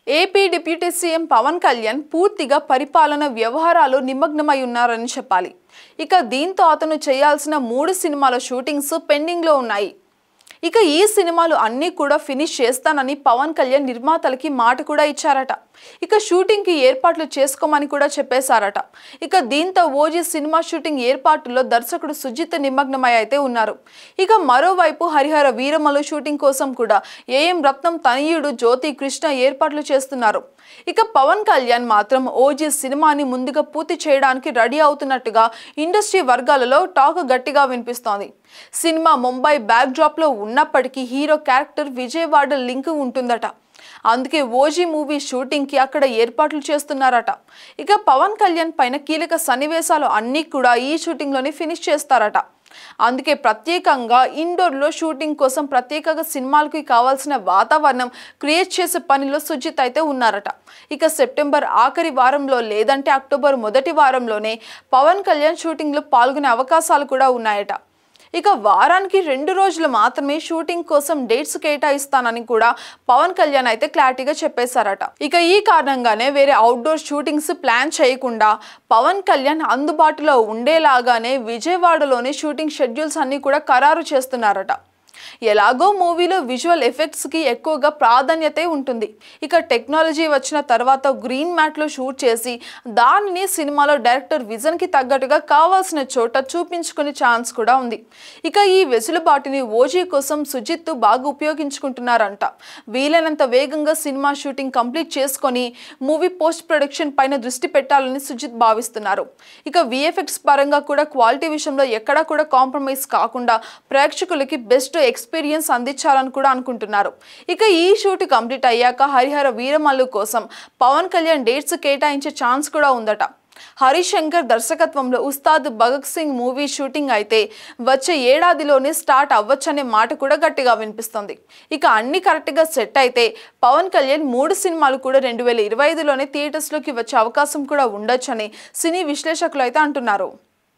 AP deputy CM Pawan Kalyan పూర్తిగా పరిపాలన వ్యవహారాలు నిమగ్నమై ఉన్నారని చెప్పాలి. ఇక దీంతో అతను చేయాల్సిన 3 సినిమాల షూటింగ్స్ పెండింగ్ లో ఉన్నాయి. ఇక ఈ సినిమాలు అన్నీ కూడా ఫినిష్ చేస్తానని పవన్ కళ్యాణ్ నిర్మాతలకి మాట కూడా ఇచ్చారట. ఇక షూటింగ్ కి ఏర్పాట్లు చేసుకోమని కూడా చెప్పేశారట. ఇక దీంతో ఓజీ సినిమా షూటింగ్ ఏర్పాటులో దర్శకుడు సుజిత్ నిమగ్నమై అయితే ఉన్నారు. ఇక మరోవైపు హరిహర వీరమలు షూటింగ్ కోసం కూడా ఏఎం రత్నం తనయుడు జ్యోతి కృష్ణ ఏర్పాట్లు చేస్తున్నారు. ఇక పవన్ కళ్యాణ్ మాత్రం ఓజీ సినిమాని ముందుగా పూర్తి చేయడానికి రెడీ అవుతున్నట్టుగా ఇండస్ట్రీ వర్గాలలో టాక్ గట్టిగా వినిపిస్తోంది. సినిమా ముంబై బ్యాక్ డ్రాప్ లో ఉన్నప్పటికీ హీరో క్యారెక్టర్ విజయవాడ లింక్ ఉంటుందట. అందుకే ఓజీ మూవీ షూటింగ్ కి అక్కడ ఏర్పాట్లు చేస్తున్నారట. ఇక పవన్ కళ్యాణ్ పైన కీలక సన్నివేశాలు అన్నీ కూడా ఈ షూటింగ్ లోనే ఫినిష్ చేస్తారట. అందుకే ప్రత్యేకంగా ఇండోర్ లో షూటింగ్ కోసం ప్రత్యేకంగా సినిమాలకి కావాల్సిన వాతావరణం క్రియేట్ చేసే పనిలో సుజిత్ అయితే ఉన్నారట. ఇక సెప్టెంబర్ ఆఖరి వారంలో లేదంటే అక్టోబర్ మొదటి వారంలోనే పవన్ కళ్యాణ్ షూటింగ్ లో పాల్గొనే అవకాశాలు కూడా ఉన్నాయట. ఇక వారానికి 2 రోజులు మాత్రమే షూటింగ్ కోసం డేట్స్ కేటాయిస్తానని కూడా పవన్ కళ్యాణ్ అయితే క్లారిటీగా చెప్పేశారట. ఇక ఈ కారణంగానే వేరే అవుట్డోర్ షూటింగ్స్ ప్లాన్ చేయకుండా పవన్ కళ్యాణ్ అందుబాటులో ఉండేలాగానే విజయవాడలోని షూటింగ్ షెడ్యూల్స్ అన్ని కూడా ఖరారు చేస్తున్నారట. ఎలాగో మూవీలో విజువల్ ఎఫెక్ట్స్ కి ఎక్కువగా ప్రాధాన్యత ఉంటుంది. ఇక టెక్నాలజీ వచ్చిన తర్వాత గ్రీన్ మ్యాట్ లో షూట్ చేసి దానిని సినిమాలో డైరెక్టర్ విజన్ కి తగ్గట్టుగా కావాల్సిన చోట చూపించుకునే ఛాన్స్ కూడా ఉంది. ఇక ఈ వెసులుబాటుని ఓజీ కోసం సుజిత్ బాగా ఉపయోగించుకుంటున్నారంట. వీలైనంత వేగంగా సినిమా షూటింగ్ కంప్లీట్ చేసుకొని మూవీ పోస్ట్ ప్రొడక్షన్ పైన దృష్టి పెట్టాలని సుజిత్ భావిస్తున్నారు. ఇక విఎఫ్ఎక్స్ పరంగా కూడా క్వాలిటీ విషయంలో ఎక్కడా కూడా కాంప్రమైజ్ కాకుండా ప్రేక్షకులకి బెస్ట్ ఎక్స్పీరియన్స్ అందించాలని కూడా అనుకుంటున్నారు. ఇక ఈ షూట్ కంప్లీట్ అయ్యాక హరిహర వీరమల్లు కోసం పవన్ కళ్యాణ్ డేట్స్ కేటాయించే ఛాన్స్ కూడా ఉందట. హరిశంకర్ దర్శకత్వంలో ఉస్తాద్ భగత్ సింగ్ మూవీ షూటింగ్ అయితే వచ్చే ఏడాదిలోనే స్టార్ట్ అవ్వచ్చనే మాట కూడా గట్టిగా వినిపిస్తుంది. ఇక అన్ని కరెక్ట్ గా సెట్ అయితే పవన్ కళ్యాణ్ 3 సినిమాలు కూడా 2025లోనే థియేటర్స్ లోకి వచ్చే అవకాశం కూడా ఉండొచ్చని సినీ విశ్లేషకులు అయితే అంటున్నారు.